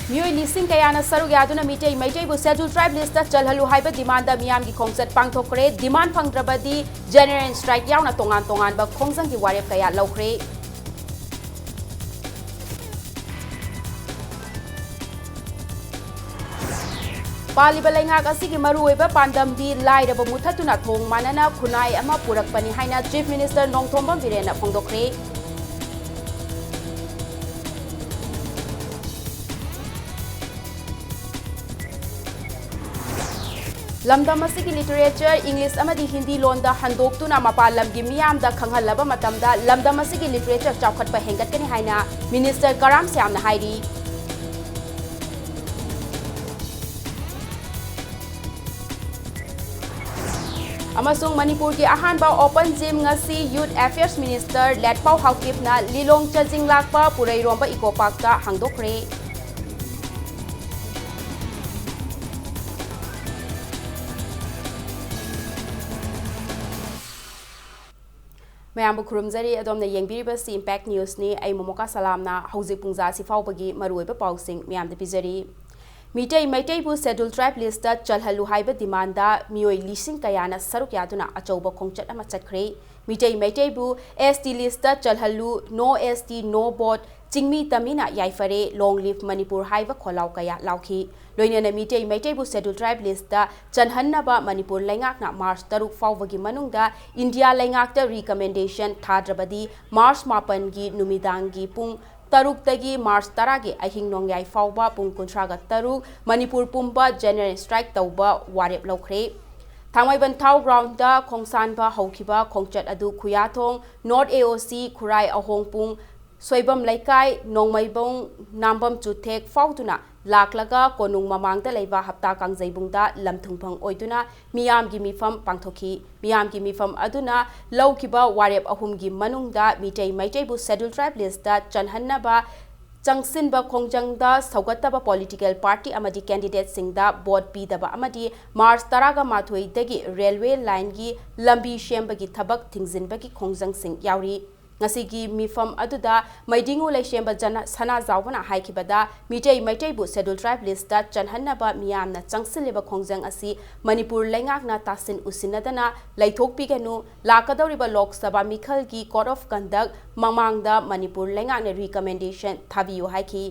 मियोई लिसिंग कयाना सरुक यादुना मिटै मैटैबु शेड्यूल ट्राइब लिस्ट चलहलु हाइबा डिमांड मियाम की खोंगचट पांगथोखरे डिमांड फंगद्रबदी जनरल स्ट्राइक यावना तोंगान तोंगान बा खोंगजंग की वारेप कया लौखरे पालिबा लैंगाक असिगी मरुओइबा पांदमदी लाइरबा मुथतुना थोंग मानना खुनाई अमा पुरकपनि हाइना चीफ मिनिस्टर नोंथोंबम बिरेना फोंदोखरे लमदम असिगी लिटरेचर इंग्लिश अमदी हिंदी लोंदा हंदोक्तुना मपाल लमगी मियामदा खंगहलबा मतमदा लमदम असिगी लिटरेचर चावखटपा हेंगतकनि हाइना मिनिस्टर कराम श्यामना हाइरी अमसुंग मणिपुर की अहानबा open gym ngasi youth affairs minister Letpao हाउकिपना लिलोंग चजिंग लाकपा पुरैरोंबा इको पार्कता हांगदोखरे मैम खुरुमजरी अदोमने येंबिरिबसी इम्पैक्ट न्यूज़ ने आई मोमोका सलामना हौजिक पुंजा सिफाउबगी मरुइबा पाउसिंग म्याम द पिजरी मिटै मैटैबु शेड्यूल ट्राइब लिस्ट चलहलु हाइबा डिमांडा मियोई लिसिंग कयाना सरुक यादुना अचौबा खोंगचट अमा चटखरे मिटै मैटैबु एसटी लिस्ट चलहलु नो एसटी नो बोट चिंगमी तमीना याइफरे लॉन्ग लिव मणिपुर हाइबा खोलाव कया लाउखी लोइनेना मिटै मैटैबु शेड्यूल ट्राइब लिस्ट चनहन्नबा मणिपुर लैंगाकना मार्च 3 फाउबगी मनुंगदा इंडिया लैंगाकता रिकमेंडेशन थाद्रबदी मार्च 9 गी नुमिदांगी पुंग तरुक मार्च 10 की अहिंग नोंयाई फाउबा पुंग 13 मणिपुर पुंबा जनरल स्ट्राइक तौबा वारेप लौखरे थांगमैबन थाउ ग्राउंड खोंसानबा हौखिबा खोंचट अदु खुयाथोंग नॉर्थ एओसी खुराई अहोंग पुंग सोइबम लैकाई नोंमैबोंग नामबम चुथेक फाउदुना लाकलगा कोनुंग ममांगदा लैबा हप्ता कांगजैबुंगदा लमथुंगफंग ओइदुना मियामगी मिफम पांगथोखी मियामगी मिफम अदुना लौखिबा वारेप अहुमगी मनुंगदा मिटै मैटैबु शेड्यूल ट्राइब लिस्ट चनहन्नबा चंगसिनबा खोंजंगदा सौगत्तबा पॉलिटिकल पार्टी अमदी कैंडिडेट सिंगदा बोट पीदबा अमदी मार्च 13 दगी रेलवे लाइन की लंबी शेंबगी थबक थिंगजिनबगी खोंजंग सिंग यावरी ngasi mifam aduda maidingu laishemba jana sana zawbana haikibada mitei maiteibu schedule tribe list da chanhannaba miyamna changsileba khongjang asi manipur laingakna tasin usinadana laithokpiganu lakadoriba lok sabha mikhal gi code of conduct mamangda manipur laingakna recommendation thabiyu haiki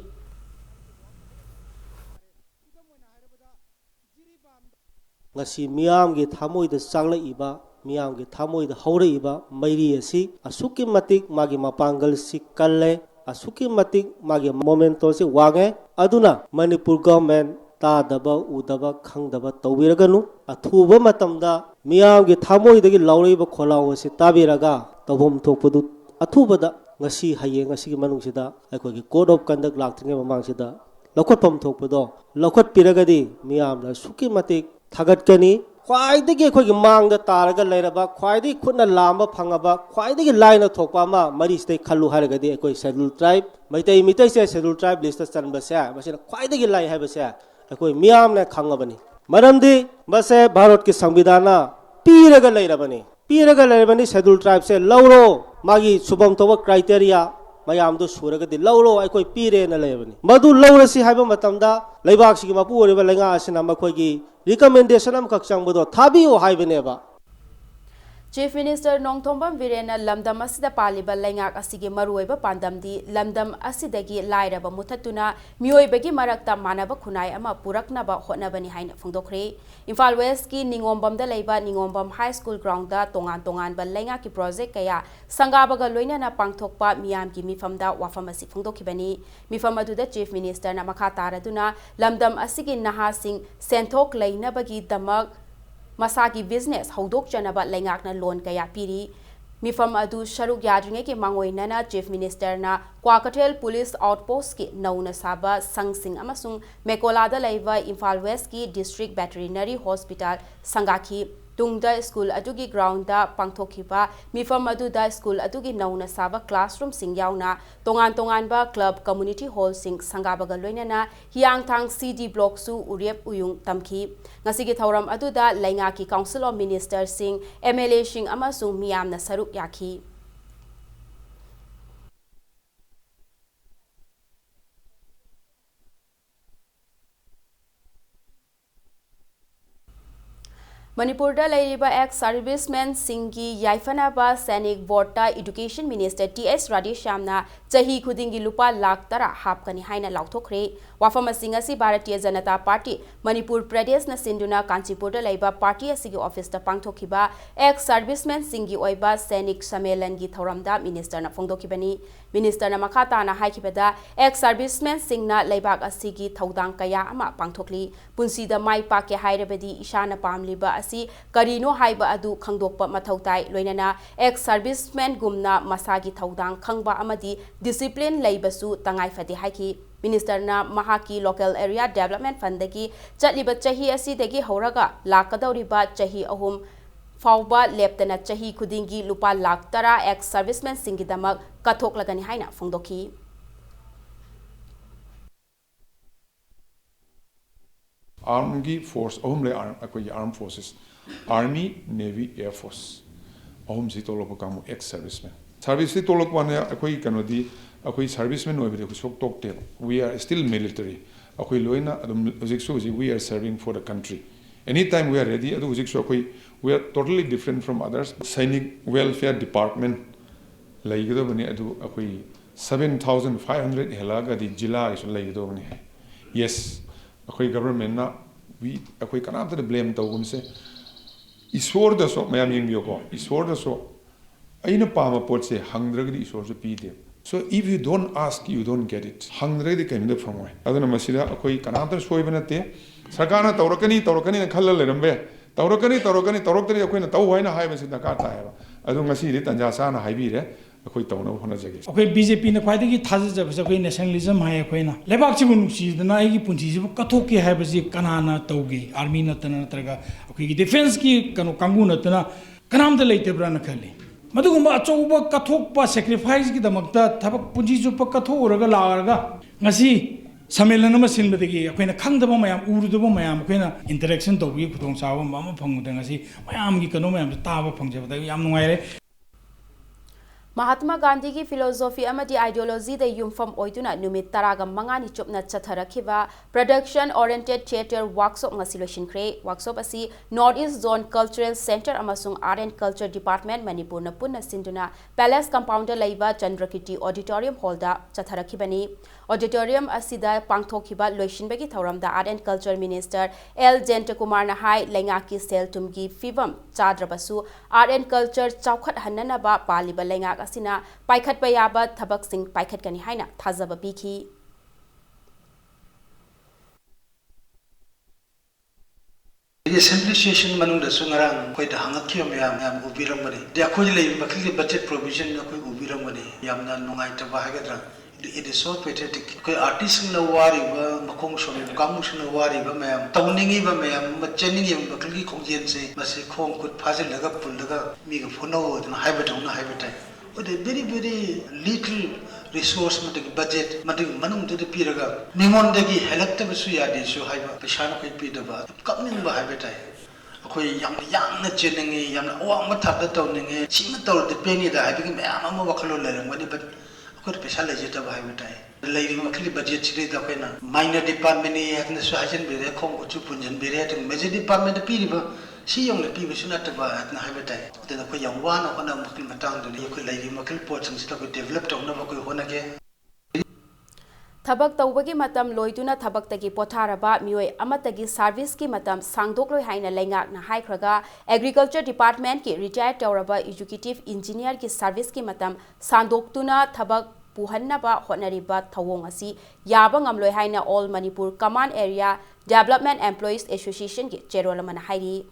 ngasi miyam gi thamoi da changla iba मियाम के थामोई the हौरइबा Mary असि असुकी मतिक मागी मपांगल सि कल्ले असुकी मतिक मागी memento से वागे अदुना Manipur government तादब उदब खंगदब तौबिरगनु अथुबा मतमदा मियाम के थामोई दगी लौरइबा खोलाव से ताबिरगा तबोम थोकपदु अथुबदा ngasi hayeng ngasi gi manungsida aikoi gi code of conduct laktinge mamangsida lokotpam thokpado lokot piragadi miyam la suki matik thagat kani ख्वाइदगी अखोई मांग तारग लेरबा ख्वाइदगी खुना लांबा फंगबा ख्वाइदगी लाइन थोकपा मा मरी स्टे खल्लु हारगदी अखोई शेड्यूल ट्राइब मैतै मितै से शेड्यूल ट्राइब लिस्ट चनबसे मसिना ख्वाइदगी लाइ हाबसे अखोई मियाम ने खंगबनी मरमदी बसे भारत की संविधान पीरग लेरबनी शेड्यूल ट्राइब से लौरो मागी सुबम तोबा क्राइटेरिया मयाम दो सुरगदी लौरो अखोई पीरे न लेबनी मदु लौरसी हाबा मतमदा लैबाक सिगी मपु ओरिबा लैंगा आसिना मखोगी recommendation am kakchang bodo thabi o haibeneba Chief Minister Nongthombam Virena Lamdam asida paliba laingak asige maruoiba pandamdi lamdam asidagi lairaba muthatuna mioibagi marakta manaba khunai ama puraknaba hotnabani haina phongdokhre Imphal West ki Ningombam da leiba Ningombam High School ground da tongan ba lainga ki project kaya sangabaga loinana pangthokpa miyam ki mifamda wafam asi phongdokhibani mifam aduda Chief Minister na makha taraduna lamdam asigi nahasing senthok leinabagi damak Masagi business haudok janaba laingakna loan kaya piri mifam adu sharuk yadringe ki mangoinana Chief Minister na Kwakatel Police Outpost ki nauna saba sangsing amasung Mekolada laiva Imphal West ki District Veterinary Hospital sangaki tungda school adugi ground da pangthokhiba mifam aduda school adugi nauna saba classroom sing yauna tongan ba club community hall sing sangabaga loinana hiangthang CD block su uriep uyung tamki ngasigi thauram aduda lainga ki council of ministers sing MLA sing amasung miyamna saruk yakhi Manipurda Lairiba ex servicemen Singi Yaifanaba Sainik Vorta Education Minister T.S. Radhishamna Chahi Khudingi Lupa Lakh Tara Hapkani Haina Lauthokre Wafam Singasi Bharatiya Janata Party Manipur Pradesh na Sinduna Kanchipurda Laiba Party asigi office ta pangthokiba ex servicemen Singi Oiba Sainik Samelangi Thoramda Minister na Phongdokibani Minister na Makata na Haikibada ex servicemen Singna Laibak asigi Thodang Kaya ama pangthokli Punsida Mai Pake Hairabadi Ishana Pamliba asi karino haiba adu khangdokpa mathautai loinana ex servicemen gumna masagi thodang khangba amadi discipline leibasu tangai fadi haiki minister na mahaki local area development fund dagi chatliba chahi asi dagi horaga lakadawriba chahi ahum fawba leptana chahi khudingi lupa lakh tara ex servicemen singidamak kathoklagani haina phongdokhi Army force, armed forces, Army, Navy, Air Force. Ahom si tolok kamu ex servicemen. Service si tolok wana akoi kanodi akoi servicemen no ebide kusok tok tel. We are still military. Akoi loina adum ujiksu we are serving for the country. Anytime we are ready, adu ujiksu akoi we are totally different from others. Sainik Welfare Department laigado bani adu akoi 7,500 helaga di jila isu laigado bani. Yes. Akoi government na we akoi kanam to blame tawun se isor da so mayam yeng ko isor da so aina pama pot se hangrag di isor so pide so if you don't ask you don't get it hangrag di kain da from way aduna masida akoi kanam to soi banate sarkana tawrakani na khalla le rambe tawrakani tawraktari akoi na taw haina hai masida ka ta hai adu ngasi ri tanja sa na hai bi re akoi tawna hona jage akoi BJP na khwai dagi thaja jab akoi nationalism hai akoi na lebak chi bun si dana ai gi punchi ji kathok ki hai basi kanana tawgi army na tana traga akoi gi defense ki kanu kangu na tana kanam da leite bra na khali madugumba achouba kathok pa sacrifice gi damakta thabak punchi ju pa kathok raga laraga ngasi samelan ma sin badagi akoi na khangdaba mayam urudaba mayam akoi na interaction tawgi khutong sawa ma phangudang ngasi mayam gi kanu mayam taba phangjaba yam nungaire Mahatma Gandhi ki philosophy amadi ideology da yumfam oiduna numit taraga mangani chopna chatharakhiba production oriented theater workshop ngasiloshin kre workshop asi North East Zone Cultural Center amasung Art and Culture Department Manipur na punna sinduna Palace Compounder laiba Chandrakiti Auditorium Hall da chatharakhibani auditorium asida pangthokhiba loishinbagi thoramda Art and Culture Minister L Jentakumar na hai lenga ki sel tumgi fivam chadrabasu Art and Culture chawkhat hanana ba paliba lenga asina paikhat payaba thabak sing paikhat kani haina thazaba bikhi Assembly session manung da sungarang koi da hangat kyo yam ubiram mani dia koi lei makli budget provision na koi ubiram mani yam na nungai ta bahagadra it is so pathetic koi artist na wari ba makong so kamu na wari ba mayam tawningi ba mayam macheningi makli khongjen se masi khong kut phajil laga pul laga mi ga phono na haibatai but a very little resource matig budget matig manung de piraga ningon dagi helakta basu ya de so haiba peshana koi pi daba kapning ba haibatai akoi yam na cheningi yam na awang ma thap da tawningi chima taw de peni da haibi mayam ama wakhalo lerangwani but akoi pesha leje ta ba haibatai lady makli budget chiri da koina minor department ni hakna so hajen bere khong uchu punjan bere ta major department pi riba si yong le pi bisuna ta ba na haibatai ta ko yang wa na kona makli matang do ko lady makli pot sang sita ko develop ta na ko hona ke Thabak tawbagi matam loiduna thabak tagi potharaba mioi amatagi service ki matam sangdokloi haina lengak na haikhraga agriculture department ki retired tawraba executive engineer ki service ki matam sandoktuna thabak puhannaba honariba thawong asi yaba ngamloi haina all Manipur command area development employees association ki cherolamana hairi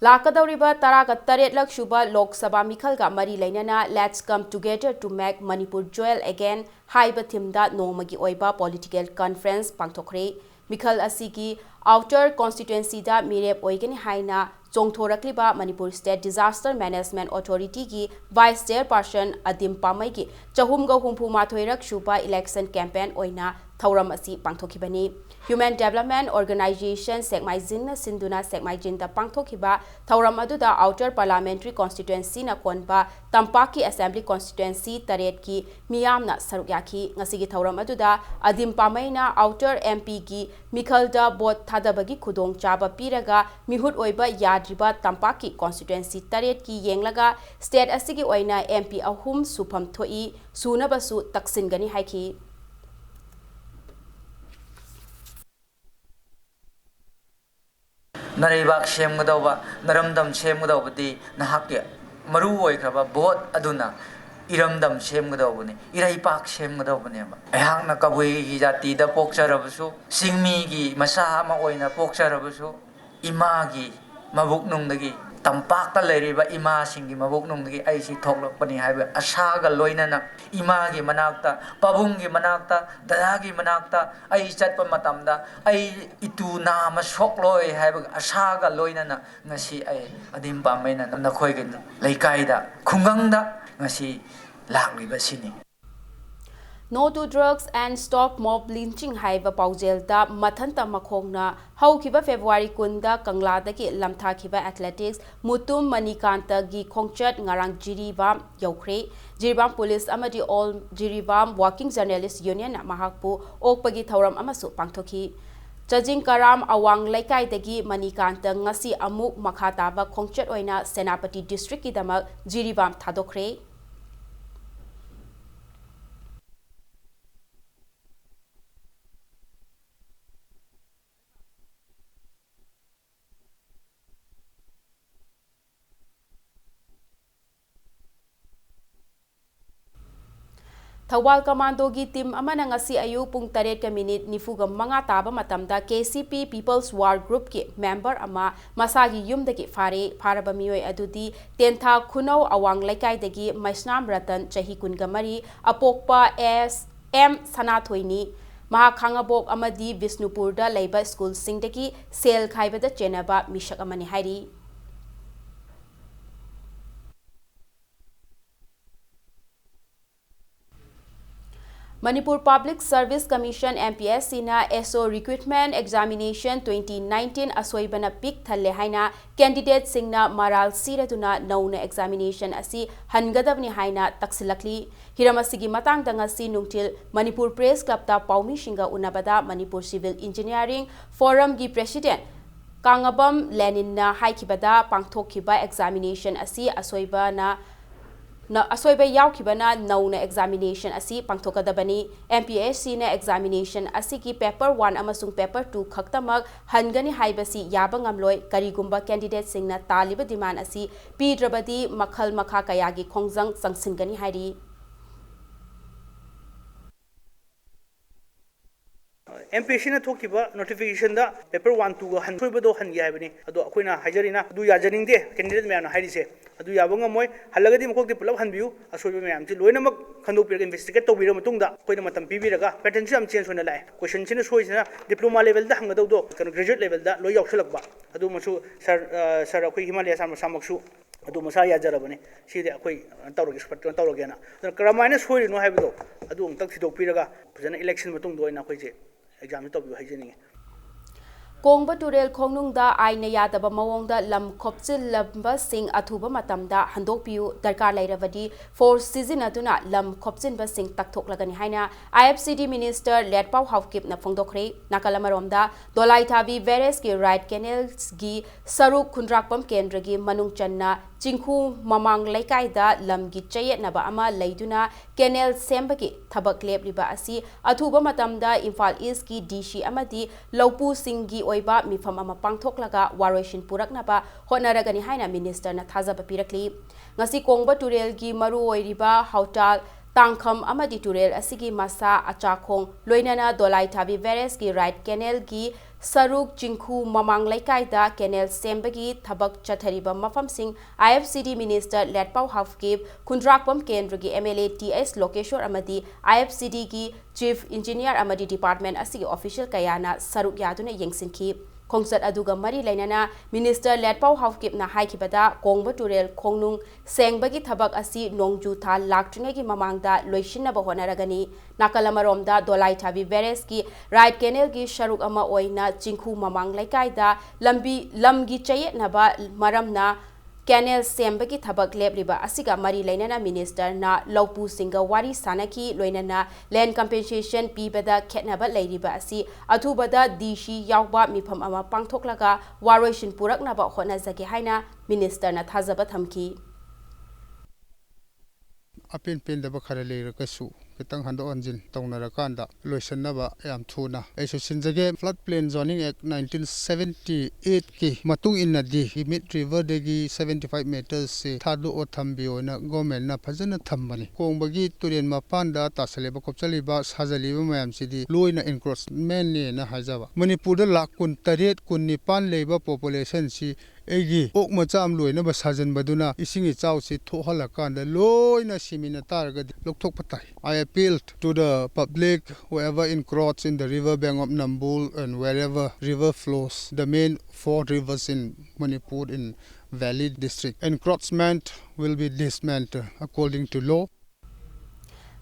Lakadawriba taraga taret lak shuba Lok Sabha Mikhalga mari lainana let's come together to make Manipur joyal again haiba thimda nomagi oiba political conference pangthokre Mikhal asigi outer constituency da mirep oigani haina चोंथोरक्लिबा Manipur state disaster management authority की vice chairperson अदिम पामई की चहुमगा हुंफु माथोइरक सुबा election campaign ओइना थौरम असी पांथोखिबनी human development organisation सेक्माइजिन सिंधुना सेक्माइजिन दा पांथोखिबा थौरम अदुदा outer parliamentary constituency ना कोनबा तंपाक की असेंबली कॉन्स्टिट्यूएंसी तरेट की मियामना सरुक याखी ngasi थौरम अदुदा अदिम पामैना आउटर एमपी की मिखलदा बोट थादबगी खुदोंग चाबा पीरगा मिहुत ओइबा याद्रिबा तंपाक की कॉन्स्टिट्यूएंसी तरेट की येंगलगा स्टेट असिगी ओइना एमपी अहुम सुफम थोई सुनबसु तक्सिनगनी हाइखी नरेबाक सेमगदौबा नरमदम सेमगदौबदी नहाके मरु ओइख्रबा बोट अदुना इरमदम सेमगदौबने इरैपाक सेमगदौबनेबा अहांना कबुई की जाति दा पोक्चरबसु सिंगमी की मसा अमा ओइना पोक्चरबसु इमागी मबुक नुंगदगी तंपाकता लेरिबा इमा सिंगी मबुक नुंगदगी आइसी थोकलपनी हाइबे आशागा लोइनना इमागी मनाक्ता पाबुंगी मनाक्ता ददागी मनाक्ता आई चटप मतमदा आई इतु नाम सोकलोय highway आशागा लोइनना ngasi ai adim pamena nakhoi ge leikaida khungangda ngasi lakliba sini No to drugs and stop mob lynching haiba paujelda mathanta makhongna haukiba February kunda Kangladagi lamthakiba athletics mutum manikanta gi khongchat ngarang jiribam yaukhre jiribam police amadi all jiribam working journalist union mahakpu okpagi thauram amasu pangthoki Jajing Karam Awang Laikai dagi manikanta ngasi amuk makhataba khongchat oina Senapati district ki damak jiribam thadokre Thawal Commando gi team amana ngasi ayu pung 8:45 taba matamda KCP People's War Group ki member ama masagi yumdagi faraba mioi adudi tentha khunau awang laikai dagi Maisnam Ratan chahi kungamari apokpa SM Sanathoini maha khangabok amadi Visnupurda leiba school singdagi sel khaibada chenaba mishak amani hairi Manipur Public Service Commission MPSC na SO Recruitment Examination 2019 asoibana pik thalle haina candidate singna maral siratuna nauna examination asi hangadabni haina taksilakli hiramasigi matang dangasi nungtil Manipur Press Club ta paumi shinga unabada Manipur Civil Engineering Forum gi President Kangabam Lenin na haikibada pangthokhiba examination asi asoibana asoiba yaukibana nauna examination asi pangthokadabani MPSC na examination asi ki paper 1 amasung paper 2 khaktamak hangani haibasi yaba ngamloi karigumba candidate singna taliba demand asi pidrabadi makhal makha kayagi khongjang sangsingani hairi MPSC na thokiba notification da paper 1 2 ga han soiba do han ya bani ado akoina hajarina adu ya jaring de candidate mayam na harise adu yabanga moi halagadi mokok de pulap han biu asoiba mayam ti loina mak khando pir investigate tobira matungda koina matam pibiraga pattern am change hona lai question sina soisina diploma level da hangada do kan graduate level da loi yausalakba adu masu sir akoi himalaya samaksu adu masa ya jarabane side akoi tawrogi expert tawrogi na karamaina soiri no haibido adu ongtak thidok piraga phajana election matung do ina koi je exam to bi hajini Kongba Turel Kongnungda Aina Yadaba Mawongda Lam Khopchil Lamba Singh Athuba Matamda Handokpiu Darkar Lairabadi for season aduna Lam Khopchin Ba Singh Takthok Lagani Haina IFCD Minister Letpau Haukip na Phongdokre Nakalamaromda Dolai Thabi Veres ki Right Canals gi Saruk Khundrakpam Kendra gi Manung Channa Chingkhu Mamang Laikai Lam gi Chayet Naba Ama Laiduna Canal Sembaki Thabak Lebriba Asi Athuba Matamda Imphal East ki DC Amadi Laupu Singh gi oiba mifam ama pangthoklaga waroishin puraknaba honaragani haina minister na thajaba pirakli ngasi kongba turel gi maru oiriba hautal tangkham amadi turel asigi masa achakhong loinana dolai thabi veres ki right canal gi saruk chingkhu mamang laikai da canal sembagi thabak chathariba mafam sing IFCD minister Letpau Hafkib Khundrakpam Kendra gi MLA TS Lokeshwar amadi IFCD gi chief engineer amadi department asigi official kayana saruk yaduna yengsinki Khongsat aduga mari lainana Minister Letpau Haukipna haikibada Kongba Turel Kongnung Sengbagi Thabak asi Nongju Tha Laktringegi Mamangda Loishinaba Honaragani Nakalamaromda Dolai Thabi Vereski Right Canal gi Sharuk ama oina Chingkhu Mamang Laikaida Lamgi Chayetnaba Maramna Canal Sembagi Thabak Lebriba Asiga Mari Lainana Minister na Laupu Singa Wari Sanaki Loinana Land Compensation Pibada Ketnaba Lairiba Asi Atubada Dishi Yauba Mipam Ama Pangthoklaga Waroishin Puraknaba Honazaki Haina Minister na Thazaba Thamki Apin daba khare le kasu kitang hando onjin tongnara kanda loisannaba yam thuna aisu sinjage floodplain zoning act 1978 ki matung inna di mid river degi 75 meters se thadu o thambio na government na phajana thambani kongbagi turen mapanda tasaleba kopchaliba sajaliba mayam sidi loina encroachment ne na hajaba manipur da lakun taret kun nipan leba population si egi ok macham loina ba sajan baduna isingi chaw si thohala kanda loina simina targa lokthok patai I appeal to the public whoever encroach in the river bank of Nambul and wherever river flows the main 4 rivers in Manipur in Valley district encroachment will be dismantled according to law.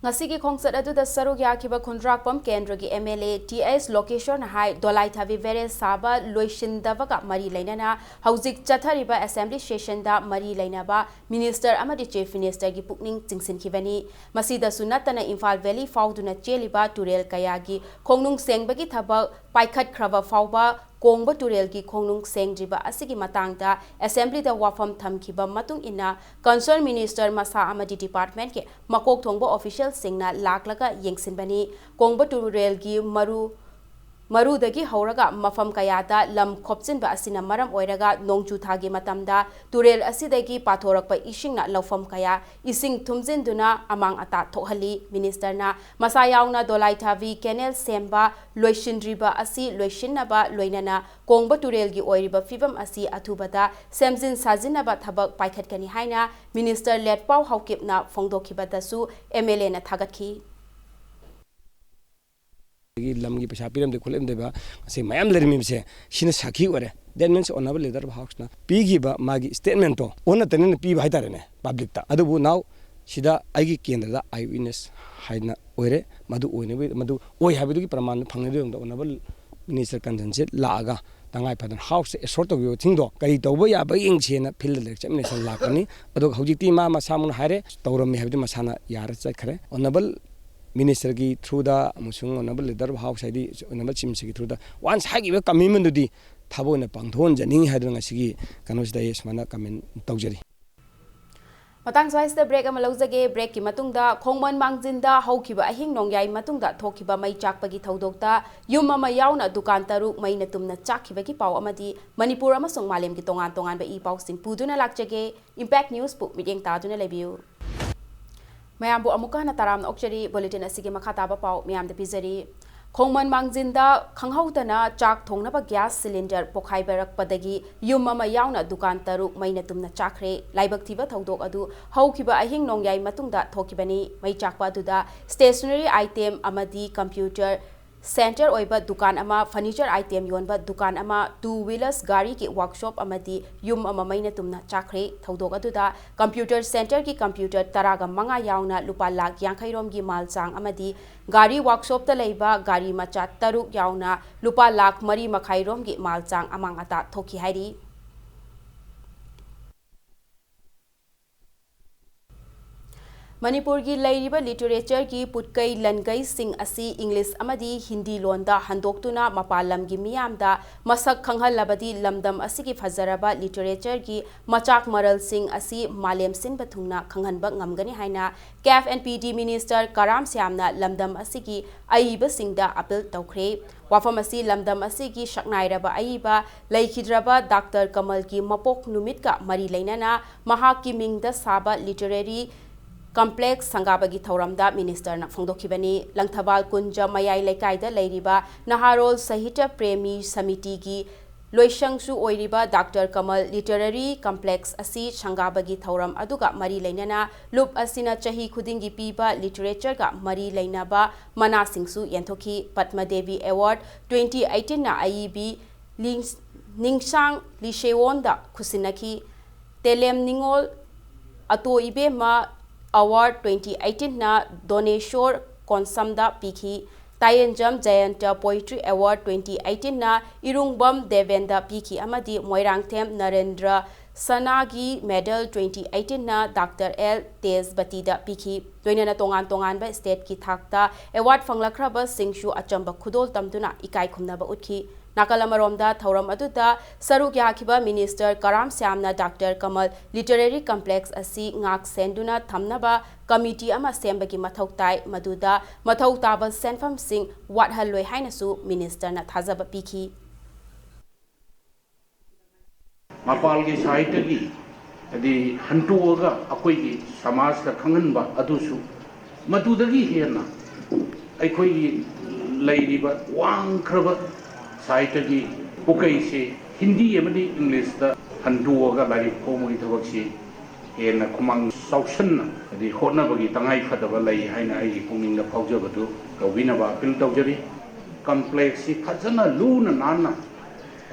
Ngasigi Khongsat aduda saruk yakiba Khundrakpam Kendragi MLA TS location hai Dolai Thabi Vere Saba Loishindavaga Mari Lainana Hauzik Chathariba Assembly Session da Mari Lainaba Minister Amadi Chief Minister gi Pukning Chingsin Kibani Masida Sunatana Imphal Valley Fauduna Cheliba Turel Kayagi Kongnung Sengbagi Thabak Paikhat Krava Fauba Kongba Turel ki Kongnung Sengjiba Asigi Matangda Assembly da Wafam Thamkiba Matung Ina Concerned Minister Masa Amadi Department ke Makok Thongba official Singna Laklaga Yengsinbani Kongba Turel ki Marudagi Hauraga Mafam Kayata Lam Khopchinba Asina Maram Oiraga Nongchu Thagi Matamda Turel Asidagi Pathorakpa Ishingna Laufam Kaya Ising Thumjinduna Amang Ata Thohali Minister na Masayauna Dolai Thavi Canal Semba Loishindriba Asi Loishinnaba Loinana Kongba Turel gi Oiriba Fibam Asi Athubada Semjin Sajinaba Thabak Paikhatkani Haina Minister Letpau Haukipna Phongdokhibadasu MLA na Thagakhi lamgi pesa piram de khulem deba se mayam lermi se sina sakhi ore that means honorable leader of house na pigi ba magi statement to ona tanen pi bai tare ne public ta adu bu now sida aigi kendra da eyewitness haina ore madu oine madu oi habidu ki praman phangne de honorable minister consensus laaga tangai padan house a sort of you thing do kari tawba ya ba ing chena field examination lakani adu hojikti ma samun hare tawram me habidu masana yar chakhre honorable Minister ki through the Musung honorable leader of house ID honorable chimsi through the once hagi ba commitment di thabo na pangthon jani hadranga sigi kanos da yes mana comment tawjari Matang Swice the break amalozage break ki matungda Khongman Mangjinda haukiba ahing nongyai matungda thokiba mai chakpagi thodokta yum ama yauna dukan taruk mai na tumna chakhiba ki pau amadi Manipur amasung malem ki tongan ba I pau sing puduna lakjage Impact News pu mideng taduna lebiu Mayambu amuka na taram na okchari bulletin asige makataba pau mayam de pizari Khongman Mangjinda khanghautana chak thongnaba gas cylinder pokhai barak padagi yum ama yauna dukan taruk maina tumna chakre laibak thiba thodok adu haukiba ahing nongyai matungda thokibani mai chakpa duda stationery item amadi computer Center oiba dukan ama furniture item yonba dukan ama two wheelers gari ki workshop amadi yum ama maina tumna chakre thodok aduda computer center ki computer taraga manga yauna lupa lakh yankhairom gi malchang amadi gari workshop ta leiba gari macha taruk yauna lupa lakh mari makhairom gi malchang amang ata thoki hairi Manipur ki lairiba literature ki putkai langai sing asi English amadi Hindi londa handoktuna mapalam gi miyamda masak khanghal labadi lamdam asi ki fazaraba literature ki machak maral sing asi malem sin bathungna khanghanba ngamgani haina CAF and PD Minister Karam Syamna lamdam asi ki aiba singda appeal tawkhre wafam asi lamdam asi ki shaknairaba aiba laikhidraba Dr. Kamal ki mapok numit ka mari leinana mahak ki mingda saba literary complex sangabagi thauramda minister na phongdokhibani langthabal kunja mayai lekaida leiriba naharol sahitya premi samiti gi loisangsu oiriba Dr. Kamal literary complex asi sangabagi thauram aduga mari leinana lup asina chahi khudingi piba literature ga mari leinaba mana singsu yenthoki Padma Devi Award 2018 na IEB Ningsang Lishewonda Kusinaki Telem Ningol Ato Ibema Award 2018 na Doneshore Konsamda Piki Tayenjam Jayanta Poetry Award 2018 na Irungbam Devenda Piki Amadi Moirangthem Narendra Sanagi Medal 2018 na Dr. L. Tez Batida Piki Doinana Tongan ba State Ki Thakta Award Fanglakraba Singshu Achamba Khudol Tamduna Ikai Khumnaba Utki Nakalamaromda Thauram Aduda Saruk Yakiba Minister Karam Syamna Dr. Kamal Literary Complex Asi Ngak Senduna Thamnaba Committee Ama Sembagi Mathau Tai Maduda Mathau Taba Senfam Singh Wathaloi Hainasu Minister na Thazaba Piki Mapalgi Saitagi the Hantuoga Akoigi Samaska Kanganba Adusu Matudagi Hirna Akoigi Lady but one crabber Saitagi Pukaisi Hindi Emily English the Hantuoga Lari Pomu Itabaksi in a Kumang Sausan the Honabagi Tangai Fatabalai Haina Puming the Paujabatu Kawinaba Piltogeri Complexi Kazana Luna Nana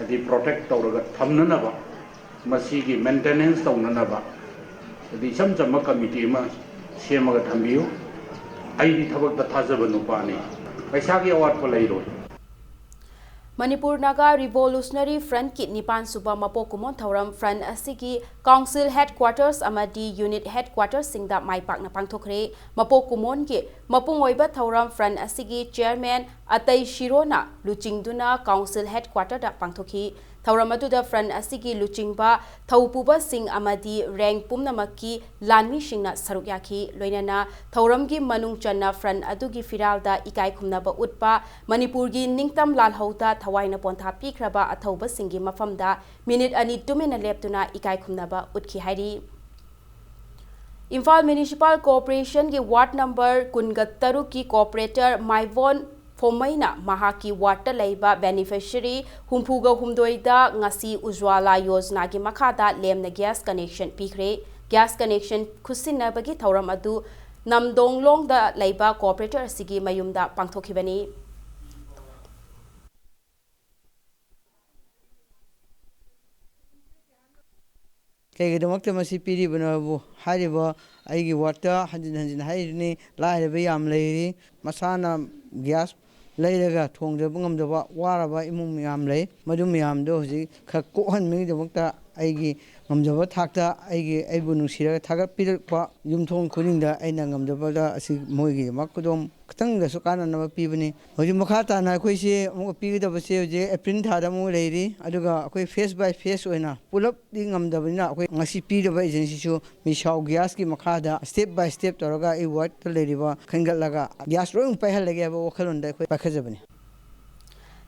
the protector Tamnanaba Masigi maintenance taunanaba the Samjama committee ma Semaga Tambiu I did have the Tazabanupani Paisagi award for Lairo Manipur Naga Revolutionary Front Kit Nipan Suba Mapokumon Thauram Front Asigi Council Headquarters Amadi Unit Headquarters Singda Maipak na Pangthokre Mapokumon ki Mapungoiba Thauram Front Asigi Chairman Atai Shirona Luchingduna Council Headquarters da Pangthoki Thauramatuda Front Asigi Luchingba Thaupuba Sing Amadi Rank Pumnamaki Lanmi Shingna Sarukyaki Loinana Thauramgi Manung Channa Front Adugi Firalda Ikai Khumnaba Utpa Manipurgi Ningtam Lalhauta Thawaina Pontha Pikraba Athauba Singi Mafamda Minute Ani Tumina Leptuna Ikai Khumnaba Utki Hairi Imphal Municipal Corporation ki Ward number Kungattaru ki Cooperator Maivon Fomaina Mahaki Water Laiba Beneficiary Humpuga Humdoida Ngasi Ujwala Yojana ki Makada Lemna Gas Connection Pikre Gas Connection Kusina Bagi Tauramadu Namdonglong da Laiba Cooperator Sigi Mayumda Pangthokibani Kaigadamaka masi piri banabu hariba aigi water hanjin hairi lairaba yam lairi masana gas lairaga thongdaba ngamdaba waraba imung miyam lay madu miyamdo hoji kha kohan mingdamakta aigi ngamjaba thakta aigi aibu nungsiraga thagat pirakpa yumthong khudingda aina ngamjabada asi moigi makudom ktang da sukana na pibani hoji makhata na khoi se amuk pigda base hoji april thada mu leiri aduga khoi face by face oina pulap di ngamdabina khoi ngasi pidaba agency su misau gas ki makhada step by step toroga I word to leiriba khangatlaga gas roing pahal lage ba wakhalonda khoi pakhajabani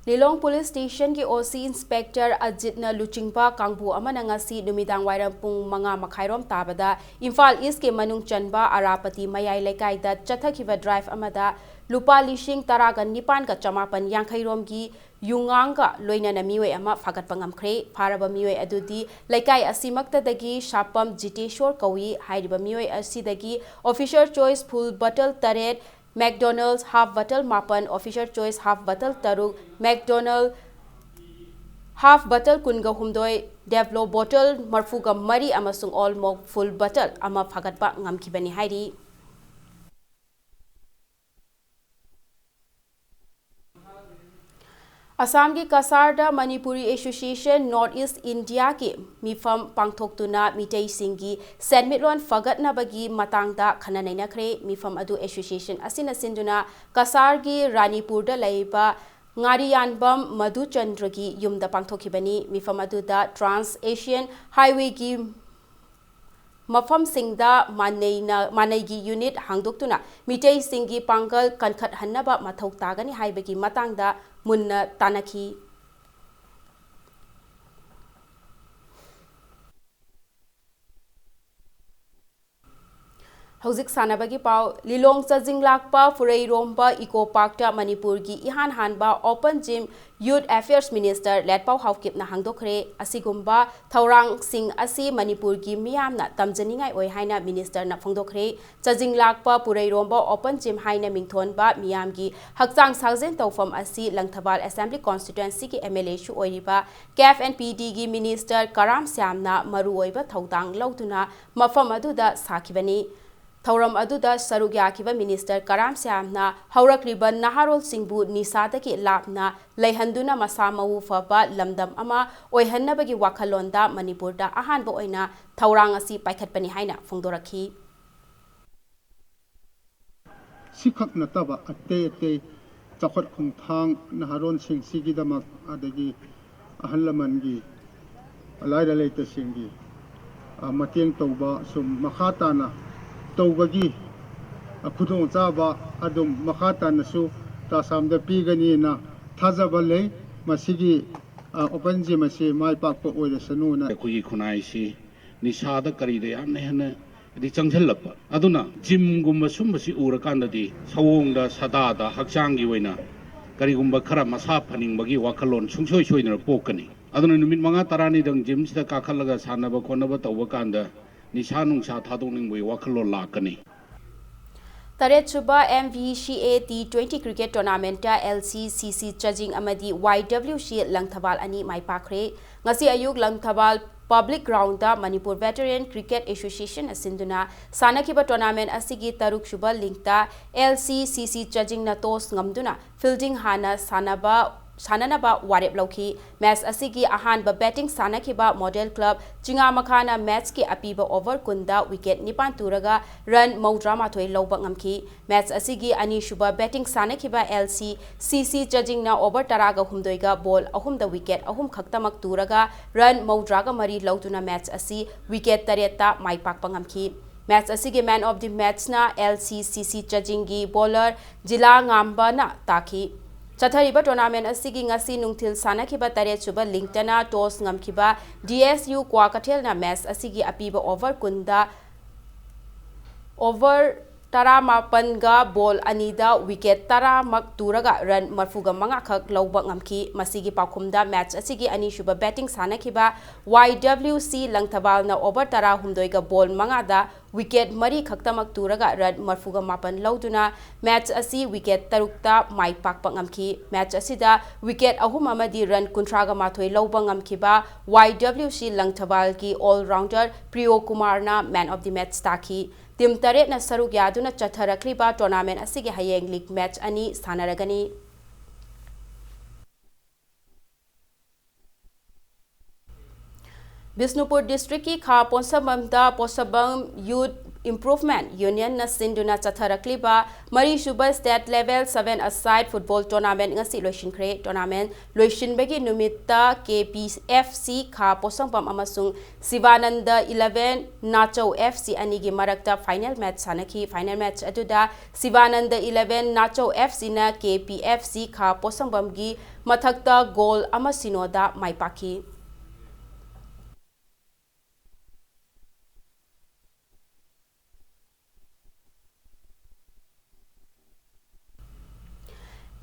Lilong Police Station ki OC Inspector Ajitna Luchingpa Kangbu amana ngasi numidang wairam pung manga makhairom tabada Imphal East ke manung chanba Arapati Mayai Lekai da Chathakiba Drive amada Lupa Lishing Taraga Nipan ka Chamapan Yankhairom gi Yunganga Loinana Miwe ama Fagat Pangamkre Paraba Miwe Adudi Lekai Asimakta dagi Shapam Jiteshwar Kawi Haidiba Miwe Asidagi Officer Choice Full Bottle Taret McDonald's half bottle mapan officer choice half bottle taruk McDonald half bottle kunga humdoi devlo bottle marfuga mari amasung all mok full bottle ama phagatba ngamkibani hairi Assam ki Kasarda Manipuri Association North East India ki mifam pangthoktuna mitei singi Senmitlon Fagatna bagi matangda khananaina khre mifam adu association asina sinduna Kasar gi Ranipur da laiba Ngariyanbam Madhuchandra gi yumda pangthokibani mifam adu da Trans Asian Highway gi Mafam Singda Manaigi Unit Hangdoktuna Mitei Singi Pangal Kankhat Hannaba Mathau Tagani Haibagi Matangda Munna Tanaki Hauzik sanabagi pau Lilong Chajing lakpa Furai Romba Eco Park ta Manipur gi ihan hanba Open Gym Youth Affairs Minister Letpau Haukip na hangdokre asigumba Thaurang Singh asi Manipur gi miyam na tamjaningai oi haina minister na phongdokre Chajing lakpa Furai Romba Open Gym haina mingthon ba miyam gi hakchang sagjen tawfam asi Langthabal Assembly Constituency ki MLA shu oiriba CAF and PD gi minister Karam Syamna maru oiba thautang lautuna mafam aduda sakibani Thauram aduda saruk yakiba minister Karam Syamna haurakriba naharol singbu nisadaki lapna leihanduna masa mau faba lamdam ama oihannabagi wakhalonda Manipurda ahanba oina thaurang asi paikhatpani haina phongdorakhi Sikhak nataba ate chakhot khongthang naharon sing sigidamak adagi ahallamangi alaira leita singi mateng tauba sum makhatana tawbagi khudong chaba adum makhata nasu tasamda pigani na thajaba le masigi open gym ase mai pakpa oirasanu na kuyi khunai si nisada kari de yamne hana di changjallakpa aduna gym gumba sumba si urakanda di sawongda sadada hakchangi oina kari gumba khara masa phaning bagi wakalon sungsoi soina pokani aduna numit manga tarani dang gym sida kakhalaga sanaba konaba tawba kanda Nisha nungsa thadongning boi wakhalo lakani Taret Suba MVCA T20 Cricket Tournament LCCC Chajing Amadi YWC Langthabal Ani Mai Pakre Ngasi Ayuk Langthabal Public Ground da Manipur Veteran Cricket Association Asinduna Sanakiba Tournament Asigi Taruk Suba Linkta LCCC Chajing na tos ngamduna Fielding Hana Sananaba warep lauki match asigi ahanba batting sanakiba Model Club Chingamakana match ki apiba over kunda wicket nipan turaga run maudrama thoi loba ngamki match asigi ani shuba batting sanakiba LCCC judging na over taraga humdoiga ball ahumda wicket ahum khaktamak turaga run maudraga mari lautuna match asi wicket tareta mai pakpa ngamki match asigi man of the match na LCCC judging gi bowler Jila Ngamba na taki Chathariba tournament asigi ngasi nungthil sanakiba taret suba linktana toss ngamkiba DSU Kwakathel na match asigi apiba over kunda over Taramapanga ball anida wicket taramak turaga run marfuga manga khak lawba ngamki masigi pakhumda match asigi ani shuba batting sanakiba YWC Langthabal na over tara humdoiga ball manga da wicket mari khaktamak turaga run marfuga mapan lawduna match asi wicket tarukta mai pakpa ngamki match asida wicket ahum amadi run kuntraga mathoi lawba ngamkiba YWC Langthabal ki all rounder Priyo Kumar na man of the match taki Tim taret na saruk yaduna chatharakliba tournament asigi hayeng league match ani sanaragani Bisnupur district ki kha Ponsabam da Posabam Youth Improvement Union na sinduna chatharakliba Mari Shuba State Level 7 Aside Football Tournament ngasi loishin kre tournament loishin bagi numita KPFC kha Posangpam amasung Sivananda 11 Nacho FC anigi marakta final match sanaki final match aduda Sivananda 11 Nacho FC na KPFC kha Posangpam gi mathakta goal amasinoda maipaki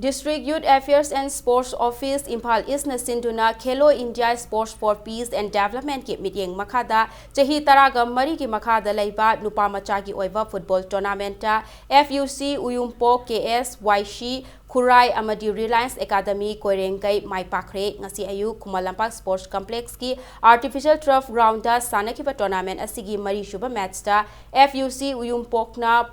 District Youth Affairs and Sports Office Impal East na sinduna Khelo India Sports for Peace and Development ki mityeng makhada chahi taraga mari ki makhada leiba nupa macha ki oiba football tournament FUC Uyumpo KS YC Kurai amadi Reliance Academy Koirengai Mai Pakre ngasi ayu Kumalampak Sports Complex ki artificial turf ground da sanakiba tournament asigi mari shuba match da FUC Uyumpok na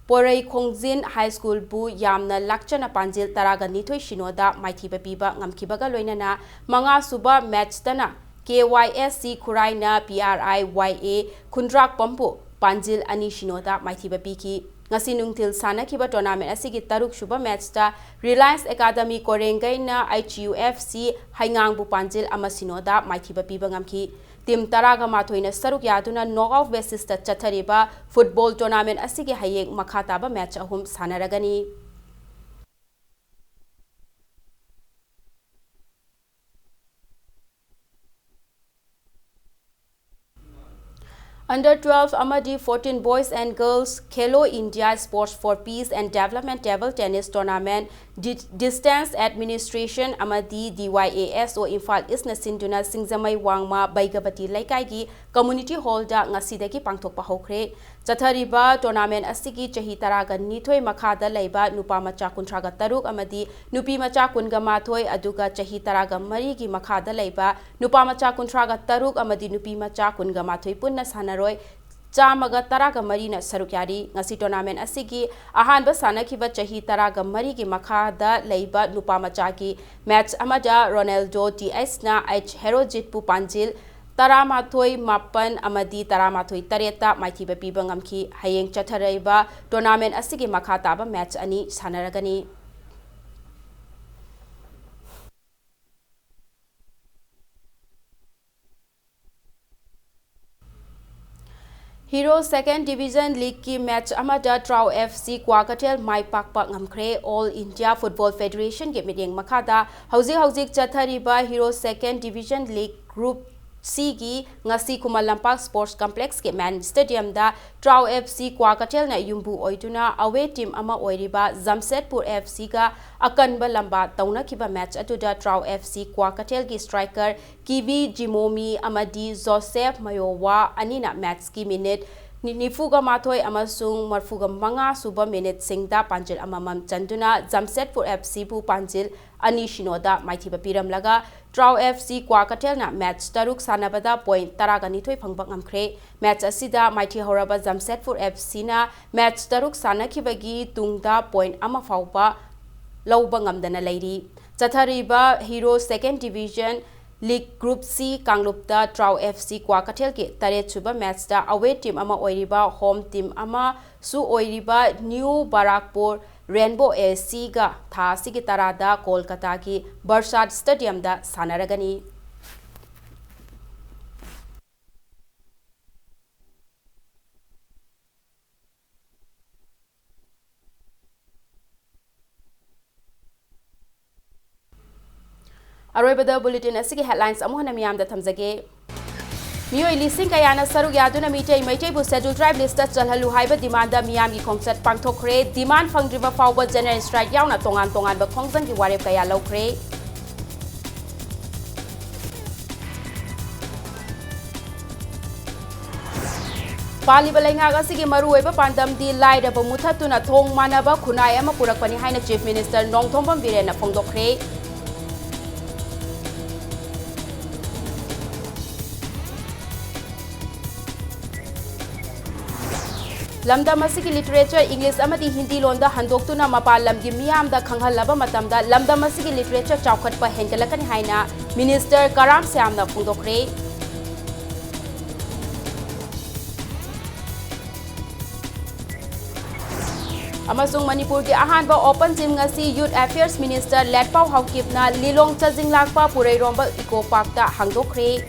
Porai Khongjin High School bu yamna lakchana panjil taraga nithoi shinoda maithiba piba ngamkibaga loinana manga suba match tana KYSC Khuraina PRIYA Kundrak Pampu panjil ani shinoda maithiba piki ngasi nungthil sanakiba tournament asigi taruk shuba match ta Reliance Academy Korengai na HUFC Haingang bu panjil amasinoda maithiba piba ngamki Tim taraga mathoina saruk yaduna knockout basis ta chathariba football tournament asigi hayeng makhataba match ahum sanaragani Under 12 amadi 14 boys and girls Khelo India Sports for Peace and Development Table Tennis Tournament Distance Administration amadi DYAS o Imphal East na sinduna Singzamai Wangma Baigabati Laikai Community Hall da ngasidagi pangthokpa hokre chathariba tournament asigi chahi taraga nithoi makhada leiba nupa macha kunthraga taruk amadi nupi macha kunga mathoi aduga chahi taraga mari gi makhada leiba nupa macha kunthraga taruk amadi nupi macha kunga mathoi punna sanaroi chamaga taraga mari na sarukyari ngasi tournament asigi ahanba sanakhiba chahi taraga mari gi makhada leiba nupa macha gi match amada Ronaldo TS na H Herojit pu panjil Taramathoi Mapan amadi Taramathoi Tareta Maithiba piba ngamki hayeng chatharaiba tournament asigi makha taba match ani sanaragani. Hero Second Division League ki match amada Trau FC Kwakatel Mai Pakpa ngamkre All India Football Federation ge meeting makhada hauzik chathariba Hero Second Division League Group C gi ngasi Kumalampak Sports Complex ke Man Stadium da Trau FC Kwakatel na yumbu oituna away team ama oiriba Jamshedpur FC ga akanba lamba tauna kiba match atuda Trau FC Kwakatel gi striker Kibi Jimomi amadi Joseph Mayowa anina match ki minute Nifuga Mathoi amasung marfuga manga suba minute singda panjil amamam chanduna Jamshedpur FC bu panjil ani shinoda maithiba piram laga Trau FC Kwakatel na match taruk sanabada point taraga nithoi phangba ngamkhre match asida maithi horaba Jamshedpur FC na match taruk sanakhibagi tungda point ama fauba lauba ngamdana leiri chathariba Hero Second Division League Group C Kanglupta Trau FC Kwakatel ke taret suba match da away team ama oiriba home team ama su oiriba New Barakpur Rainbow AC ga tha sigi tarada Kolkata ki Barsad Stadium da sanaragani. Aroibada bulletin asigi headlines amuhana miyam da thamjage. Miyoi lising kayana saruk yaduna mitei maitai bu schedule tribe list ta chalhalu haiba demand da miyam gi khongchat pangthokre demand phangdriba fawba general strike yauna tongan ba khongjang gi warep kaya lokre. Paliba lainga asigi maru oiba pandam di laida ba muthatuna thong manaba khunai ama purakpani haina chief minister Nongthombam Birena phongdokre. Lamda masigi literature English amadi Hindi londa handoktuna mapal lamgi miyamda khanghalaba matamda lamda masigi literature chawkhatpa hengalakani haina minister Karam Syamna phongdokre. Amasung Manipur ki ahanba open gym ngasi Youth Affairs Minister Letpau Haukipna Lilong Chajing Lakpa Purai Romba Eco Park da hangdokre.